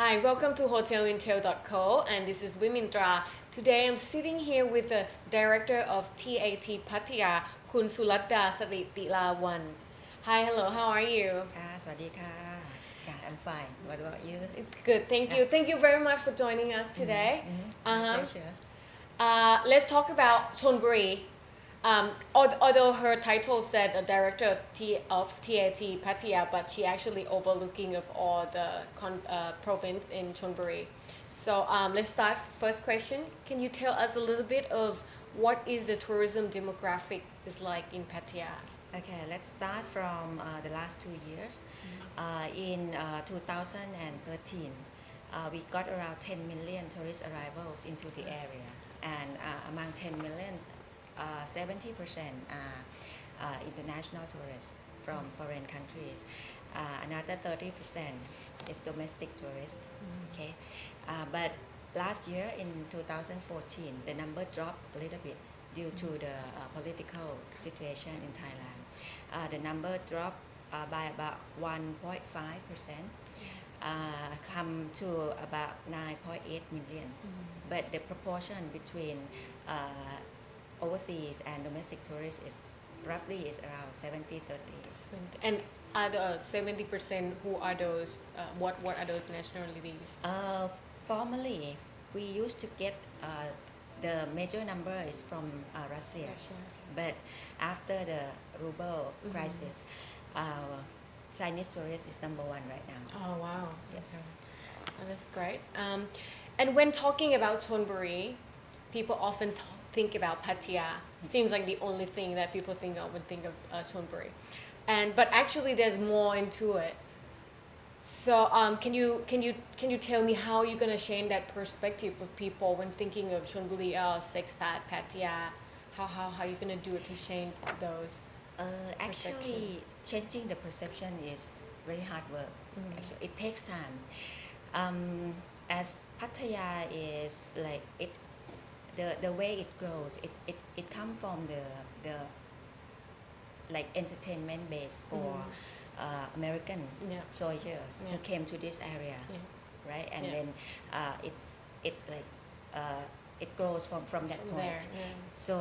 Hi, welcome to Hotel IntelTalk, and this is Wimintra. Today I'm sitting here with the director of TAT Pattaya, Khun Suladda Sarutilavan. Hi, hello, how are you? ค่ะสวัสดีค่ะ Yeah, I'm fine. What about you? It's good, thank you. Thank you very much for joining us today. My Uh-huh. pleasure. Let's talk about Cholburi. Although her title said a director of TAT Pattaya, but she actually overlooking of all the province in Cholburi. So let's start. First question: Can you tell us a little bit of what is the tourism demographic is like in Pattaya? Okay, let's start from the last 2 years. In 2013, we got around 10 million tourist arrivals into the area, and among 10 millions, 70% are international tourists from foreign countries. Another 30% is domestic tourists. Okay, but last year in 2014, the number dropped a little bit due to the political situation in Thailand. The number dropped by about 1.5%, come to about 9.8 million. But the proportion between overseas and domestic tourists is roughly is around 70-30. And are the 70% who are those? What are those nationalities? Formerly, we used to get the major number is from Russia, but after the ruble crisis, Chinese tourist is number one right now. Oh wow! Yes. Okay. Oh, that's great. And when talking about Cholburi, people often think about Pattaya. Seems like the only thing that people think of when think of Cholburi, but actually there's more into it. So can you tell me how you're gonna change that perspective of people when thinking of Chonburi, Sexpat, Pattaya? How you gonna do it to change those? Actually, changing the perception is very hard work. Actually, it takes time. As Pattaya is like it, the way it grows, it come from the like entertainment base for American soldiers who came to this area, right? And then it's like it grows from that point. So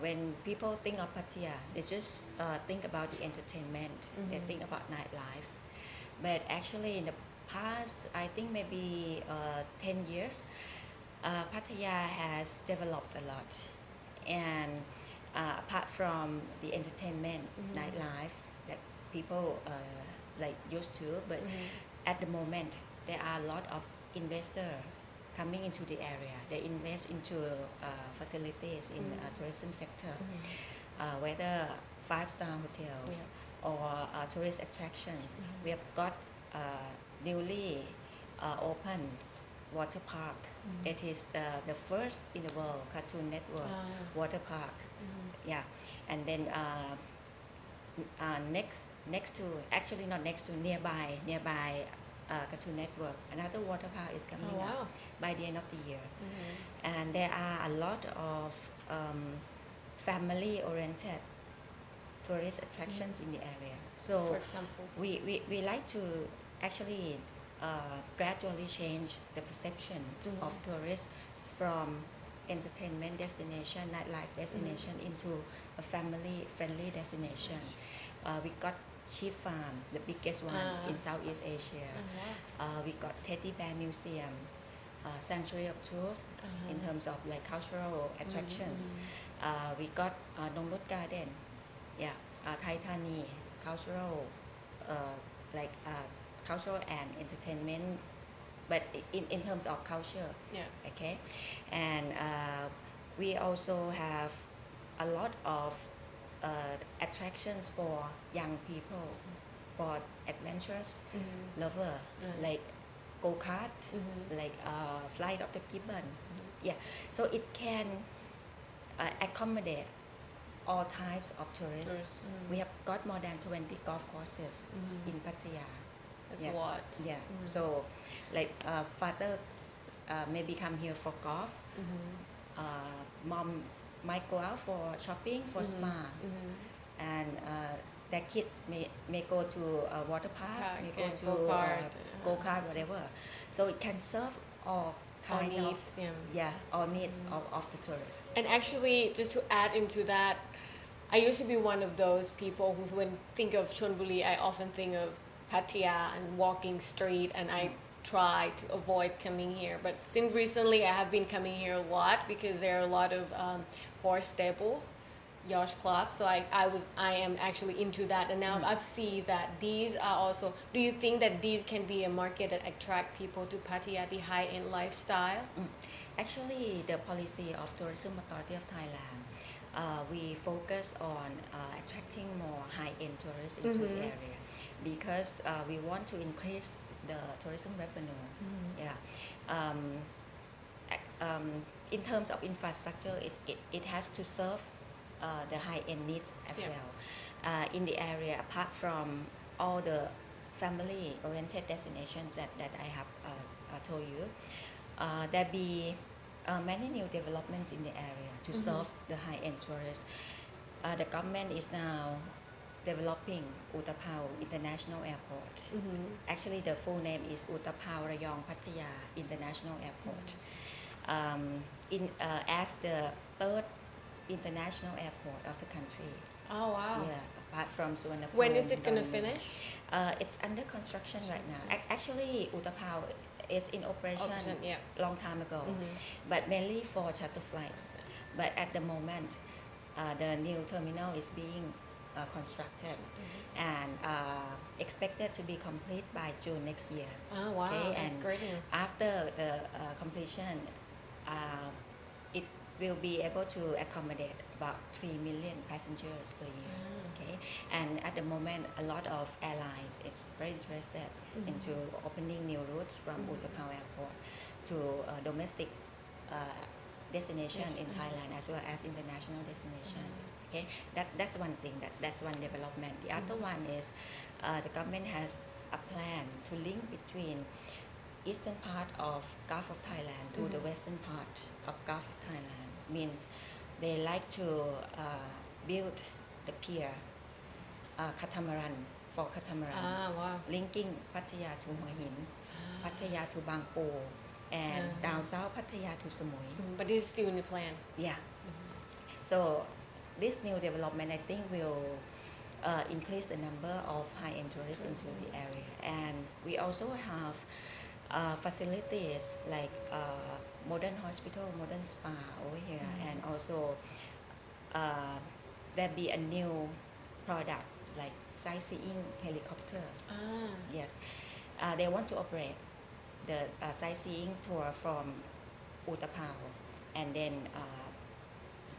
when people think of Pattaya, they just think about the entertainment. They think about nightlife. But actually, in the past, I think maybe 10 years, Pattaya has developed a lot. And apart from the entertainment, nightlife that people like used to, but at the moment, there are a lot of investors coming into the area. They invest into facilities in tourism sector, whether 5-star hotels or tourist attractions. We have got newly opened water park. It is the first in the world Cartoon Network water park. Yeah, and then next to, actually not next to, nearby Cartoon Network, another water park is coming up by the end of the year. And there are a lot of family-oriented tourist attractions in the area. So For example, we like to actually gradually change the perception of tourists from entertainment destination, nightlife destination into a family-friendly destination. We got Sheep Farm, the biggest one in Southeast Asia. We got Teddy Bear Museum, Sanctuary of Truth in terms of like cultural attractions. We got Nongnut Garden, Thai Thani cultural like cultural and entertainment, but in terms of culture. Okay, and we also have a lot of attractions for young people, for adventurous lover, like go-kart, like flight of the gibbon. So it can accommodate all types of tourists. We have got more than 20 golf courses in Pattaya. That's a lot. So like father maybe come here for golf. Mom might go out for shopping, for spa, and their kids may go to a water park, Park, may go yeah, to go-kart, go-kart, whatever. So it can serve all All kind of needs, yeah. all needs of the tourists. And actually, just to add into that, I used to be one of those people who, when think of Chonburi, I often think of Pattaya and walking street, and I try to avoid coming here. But since recently, I have been coming here a lot because there are a lot of horse stables, yacht club. So I am actually into that, and now I've seen that these are also. Do you think that these can be a market that attract people to Pattaya, the high-end lifestyle? Actually, the policy of Tourism Authority of Thailand, we focus on attracting more high-end tourists into the area because we want to increase the tourism revenue. Yeah. In terms of infrastructure, it has to serve the high-end needs as well. In the area, apart from all the family-oriented destinations that I have told you, there be many new developments in the area to serve the high-end tourists. The government is now developing Utapao International Airport. Actually, the full name is Utapao Pattaya International Airport. As the third international airport of the country. Oh wow! Yeah, apart from Suvarnabhumi. When is it gonna finish? It's under construction right now. Actually, Utapao is in operation long time ago, but mainly for charter flights. But at the moment, the new terminal is being constructed and expected to be complete by June next year. Oh wow, that's and great. After the completion, it will be able to accommodate about 3 million passengers per year. Okay, and at the moment, a lot of airlines is very interested into opening new routes from Utapao Airport to domestic destination in Thailand as well as international destination. Okay, that's one thing. That's one development. The other one is the government has a plan to link between eastern part of Gulf of Thailand to the western part of Gulf of Thailand. Means they like to build the pier catamaran for catamaran, Wow. linking Pattaya to Hua Hin, Pattaya to Bang Po, and down south Pattaya to Samui. But this is still in the plan. Yeah. So this new development, I think, will increase the number of high-end tourists into the area, and we also have facilities like modern hospital, modern spa over here, and also there be a new product like sightseeing helicopter. Yes, they want to operate the sightseeing tour from Utapao and then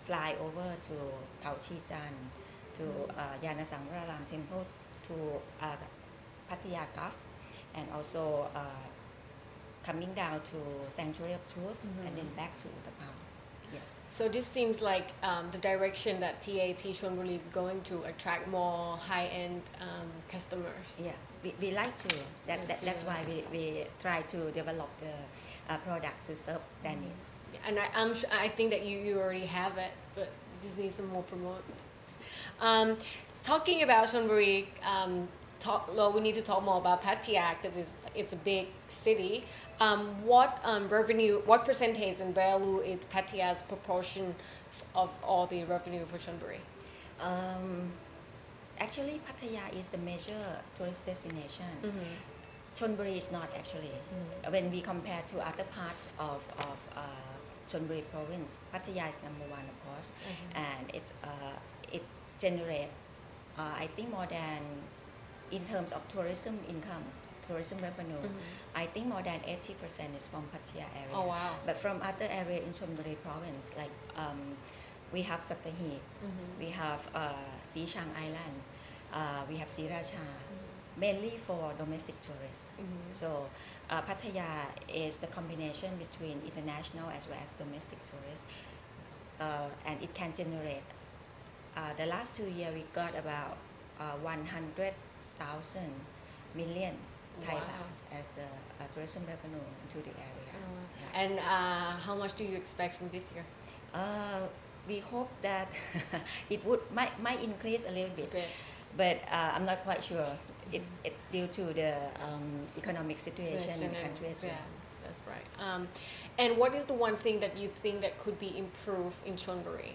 fly over to Khao Chi Chan, to Yana Sangwararam Temple, to Pattaya Gulf, and also coming down to Sanctuary of Truth and then back to Utapao. Yes. So this seems like the direction that TAT Chonburi is going to attract more high-end customers. Yeah, we like to. That's why we try to develop the products to serve their needs. And I think that you already have it, but just need some more promote. Talking about Chonburi, we need to talk more about Pattaya because it's a big city. What revenue, what percentage and value is Pattaya's proportion of all the revenue for Chonburi? Actually, Pattaya is the major tourist destination. Chonburi is not actually. When we compare to other parts of Chonburi province, Pattaya is number one, of course, and it generates I think more than, in terms of tourism income, tourism revenue, I think more than 80% is from Pattaya area. Oh wow! But from other area in Chonburi province, like we have Sattahip, we have Sichang Island, we have Sriracha, mainly for domestic tourists. So Pattaya is the combination between international as well as domestic tourists, and it can generate. The last 2 years we got about 100,000 million Thai baht as the tourism revenue into the area. And how much do you expect from this year? We hope that it might increase a little bit. but I'm not quite sure. It's due to the economic situation in the country as well. Yeah, that's right. And what is the one thing that you think that could be improved in Chonburi?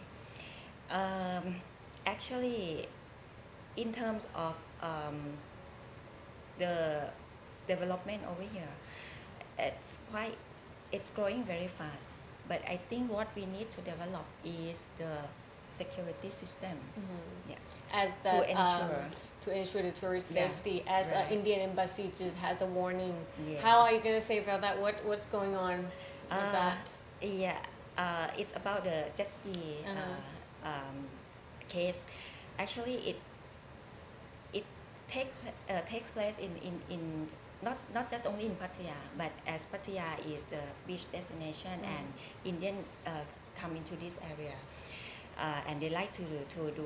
Actually, in terms of the development over here, it's growing very fast. But I think what we need to develop is the security system. Yeah. As the to ensure the tourist Yeah, safety, as right. Indian embassy just has a warning. Yes. How are you gonna say about that? What's going on with that? Yeah, it's about the jet ski case. Actually, it takes place in not just only in Pattaya, but as Pattaya is the beach destination and Indian come into this area. And they like to do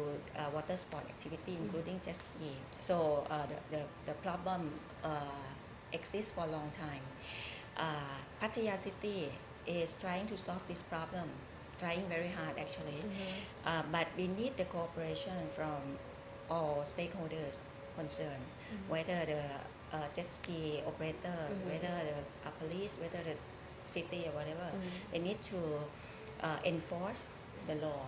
water sport activity, including jet ski. So the problem exists for a long time. Pattaya city is trying to solve this problem, trying very hard actually. But we need the cooperation from all stakeholders concerned, whether the jet ski operators, whether the police, whether the city or whatever. They need to enforce the law.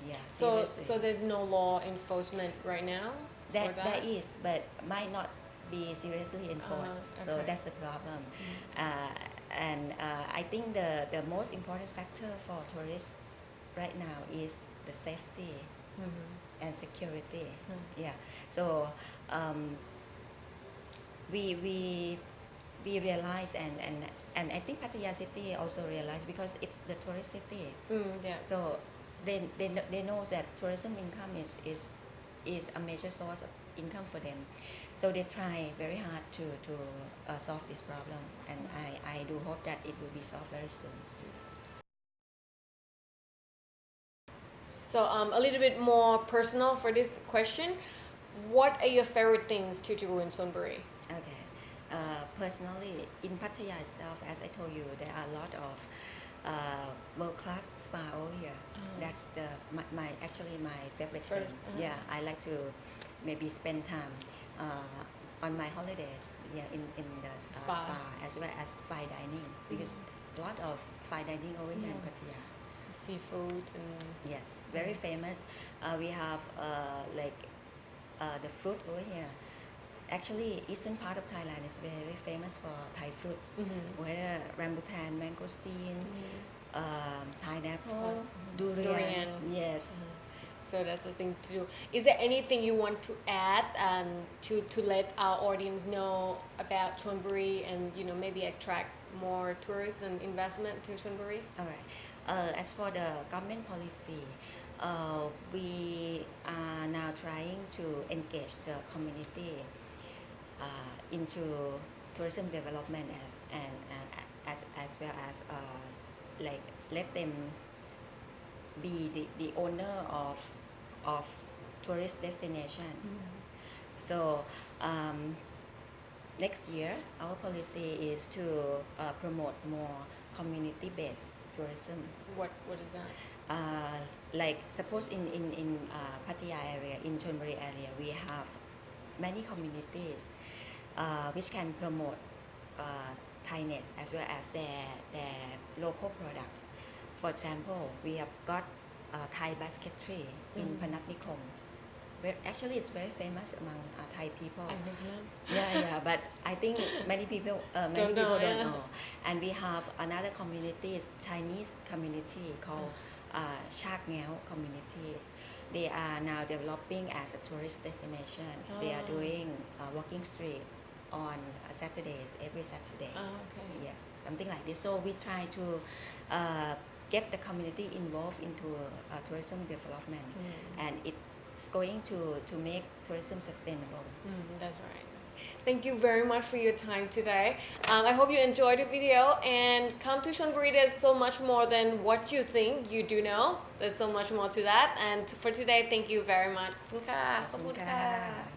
Yeah. So seriously. there's no law enforcement right now. There that? is, but might not be seriously enforced. So Okay. that's the problem. And I think the most important factor for tourists right now is the safety and security. Yeah. So we realize and I think Pattaya city also realize because it's the tourist city. Yeah. So they know that tourism income is a major source of income for them. So they try very hard to solve this problem, and I do hope that it will be solved very soon. So a little bit more personal for this question. What are your favorite things to do in Chonburi? Okay. Personally, in Pattaya itself, as I told you, there are a lot of world-class spa over here. That's my actually my favorite thing. Yeah, I like to maybe spend time on my holidays. Yeah, in the spa as well as fine dining because a lot of fine dining over here in Pattaya. Seafood and Yes, very famous. We have the fruit over here. Actually, eastern part of Thailand is very famous for Thai fruits, whether rambutan, mangosteen, pineapple, durian. Yes. So that's the thing to do. Is there anything you want to add to let our audience know about Chonburi and maybe attract more tourists and investment to Chonburi? All right. As for the government policy, we are now trying to engage the community into tourism development as well as like let them be the owner of tourist destination. So next year our policy is to promote more community-based tourism. What is that? Like suppose in Pattaya area, in Chonburi area, we have many communities which can promote Thainess as well as their local products. For example, we have got Thai basketry in Panatnikom. Actually, it's very famous among Thai people. I've never known. Yeah, but I think many people don't know. And we have another community, Chinese community called Chak Ngao community. They are now developing as a tourist destination. They are doing walking street on Saturdays, every Saturday. Okay. Yes, something like this. So we try to get the community involved into tourism development, and it's going to make tourism sustainable. That's right. Thank you very much for your time today. I hope you enjoyed the video and come to Chonburi. There's so much more than what you think you do know. There's so much more to that. And for today, thank you very much. ขอบคุณค่ะ